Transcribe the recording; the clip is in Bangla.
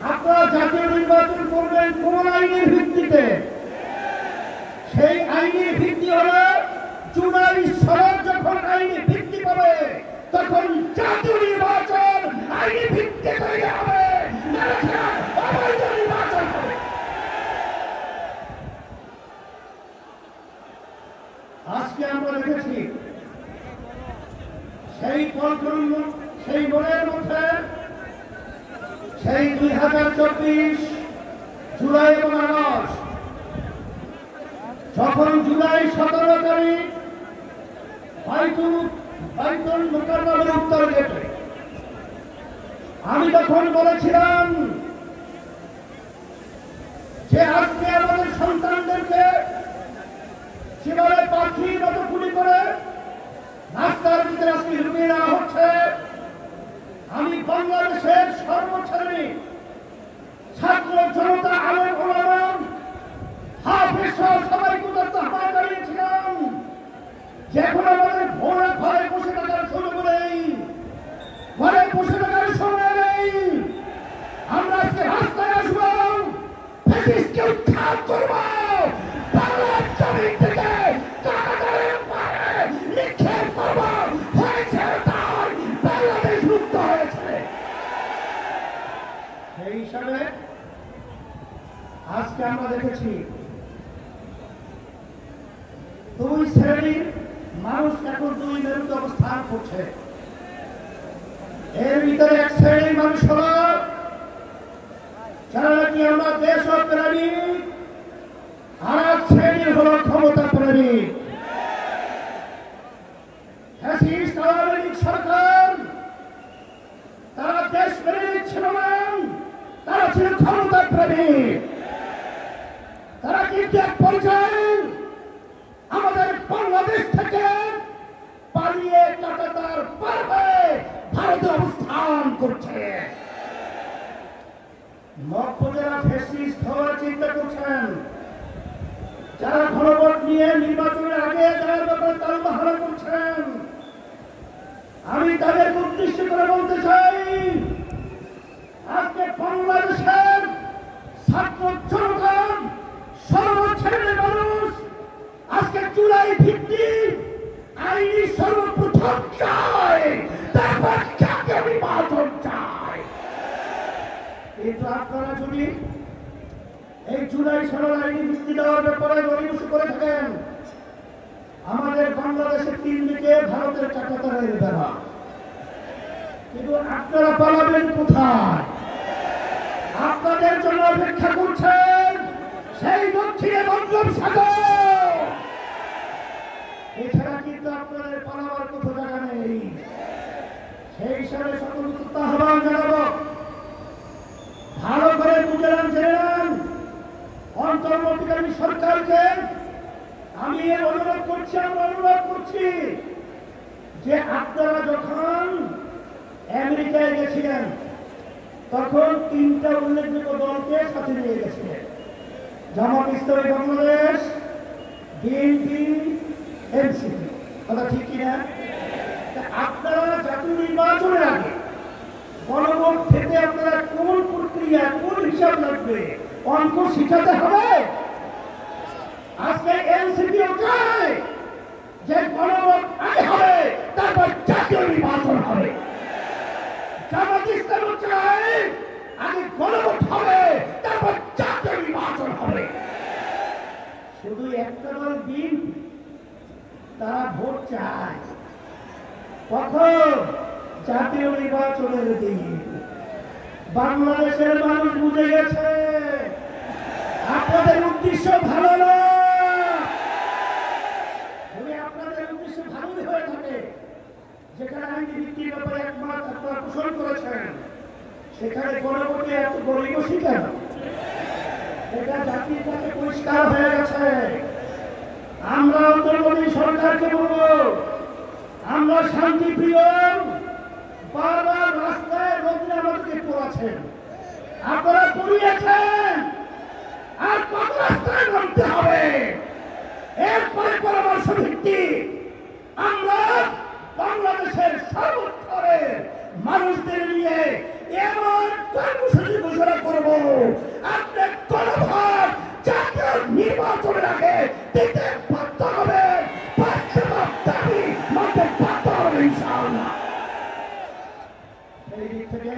আপনারা জাতীয় নির্বাচন করবেন কোন আইনের ভিত্তিতে? সেই আইনের ভিত্তি হলো জুলাই সনদ যখন আইনি ভিত্তি পাবে তখন জাতীয় নির্বাচন আইনি ভিত্তি তৈরি হবে, অবৈধ নির্বাচন হবে। আজকে আমরা দেখেছি সেই মনের মধ্যে সেই 2024 জুলাই এবং আগস্ট, যখন জুলাই 17 তারিখ বাইতুল মুকাররমের উত্তর গেটে আমি তখন বলেছিলাম যে আজকে আমাদের সন্তানদেরকে সেভাবে পাখির মতো গুলি করে রাস্তার ভিতরে আজকে ঢুকিয়ে দেওয়া হচ্ছে। আমি বাংলাদেশের সর্বশ্রেণী ছাত্র জনতা আলেম ওলামা হাফেজ সহ সবাইকে আহ্বান জানিয়েছিলাম যে এখন আমাদের ঘরে বসে থাকার সুযোগ নেই, ঘরে বসে থাকার সময় নেই। আমরা আজকে রাস্তায় আসবো, ফ্যাসিস্টকে উৎখাত করব, বাংলার জমিন থেকে কারাগারের পারে নিক্ষেপ করব। হয়েছে তাই বাংলাদেশ মুক্ত হয়েছে। সেই হিসাবে আজকে আমরা দেখেছি দুই শ্রেণীর মানুষ এখন দুই মেরুতে অবস্থান করছে। এর ভিতরে এক শ্রেণীর মানুষ হল যারা নাকি আমরা দেশপ্রেমিক, আর এক শ্রেণীর হল ক্ষমতা প্রেমিক। ফ্যাসিস্ট আওয়ামী লীগ সরকার তারা দেশপ্রেমিক ছিল না, তারা ছিল ক্ষমতা প্রেমিক। তারা কিন্তু এক পর্যায়ে আমাদের বাংলাদেশ থেকে পালিয়ে কাটাতার পার হয়ে ভারতে অবস্থান করছে। যারা ফ্যাসিস্ট হওয়ার চিন্তা করছেন, যারা গণভোট নিয়ে নির্বাচনের আগে যাওয়ার ব্যাপারে তালবাহানা করছেন, আমি তাদেরকে উদ্দেশ্য করে বলতে চাই আজকে বাংলাদেশের ছাত্র জনতা সর্বশ্রেণীর মানুষ আজকে জুলাই ভিত্তিক আইনি সর্বপ্রথম চায়, তারপর জাতীয় নির্বাচন চায়। কিন্তু আপনারা যদি এই জুলাই সনদ আইনি ভিত্তি দেওয়ার ব্যাপারে গরিবসু করে থাকেন, আমাদের বাংলাদেশের 3 দিকে ভারতের কাঁটাতারের বেড়া, কিন্তু আপনারা পালাবেন কোথায়? আপনাদের জন্য অপেক্ষা করছেন সেই দক্ষিণে বঙ্গোপসাগর। এছাড়া কিন্তু আপনাদের পালাবার কোথাও জায়গা নেই। সেই হিসাবে সকল আহ্বান জানাবো, ভালো করে বুঝে নেন অন্তর্বর্তীকালীন সরকারকে আমি অনুরোধ করছি যে আপনারা যখন আমেরিকায় গেছিলেন তখন 3টা উল্লেখযোগ্য দলকে সাথে নিয়ে গেছিলেন, জামাত ইসলামী বাংলাদেশ, বিএনপি, এনসিপি। কথা ঠিক কিনা? আপনারা জাতীয় নির্বাচনের আগে গণভোট থেকে আপনারা কোন প্রক্রিয়া, কোন হিসাব লাগবে, অঙ্ক শিখাতে হবে। আজকে এনসিপিও চায় যে গণভোট আগে হবে, তারপর জাতীয় নির্বাচন হবে। জামাত ইসলামও চায় আগে গণভোট হবে, তারপর জাতীয় নির্বাচন হবে। শুধু একটা দল বিএনপি, তারা ভোট চায় কখন? জাতীয় নির্বাচনের দিন। বাংলাদেশের মানুষ বুঝে গেছে আপনাদের উদ্দেশ্য ভালো না। যদি আপনাদের উদ্দেশ্য ভালোই হয়ে থাকে, যেখানে আইনি ভিত্তির ব্যাপারে একমত আপনারা পোষণ করেছেন, সেখানে গণভোটে এত গরিবসী কেন? এটা জাতির কাছে পরিষ্কার হয়ে গেছে। আমরা অন্তর্বর্তী সরকারকে বলব, আমরা শান্তিপ্রিয়, বারবার রাস্তায় রবীন্দ্রনাথকে পড়াচ্ছেন, আপনারা পড়িয়েছেন, আর কত রাস্তায় নামতে হবে? এরপরে পরামর্শ ভিত্তি আমরা বাংলাদেশের সর্বস্তরের মানুষদের নিয়ে এমন কর্মসূচি ঘোষণা করে দিতে বাধ্য হবে, বাস্তব দাবি মাঠে পাতা হবে ইনশাআল্লাহ। এই দিক থেকে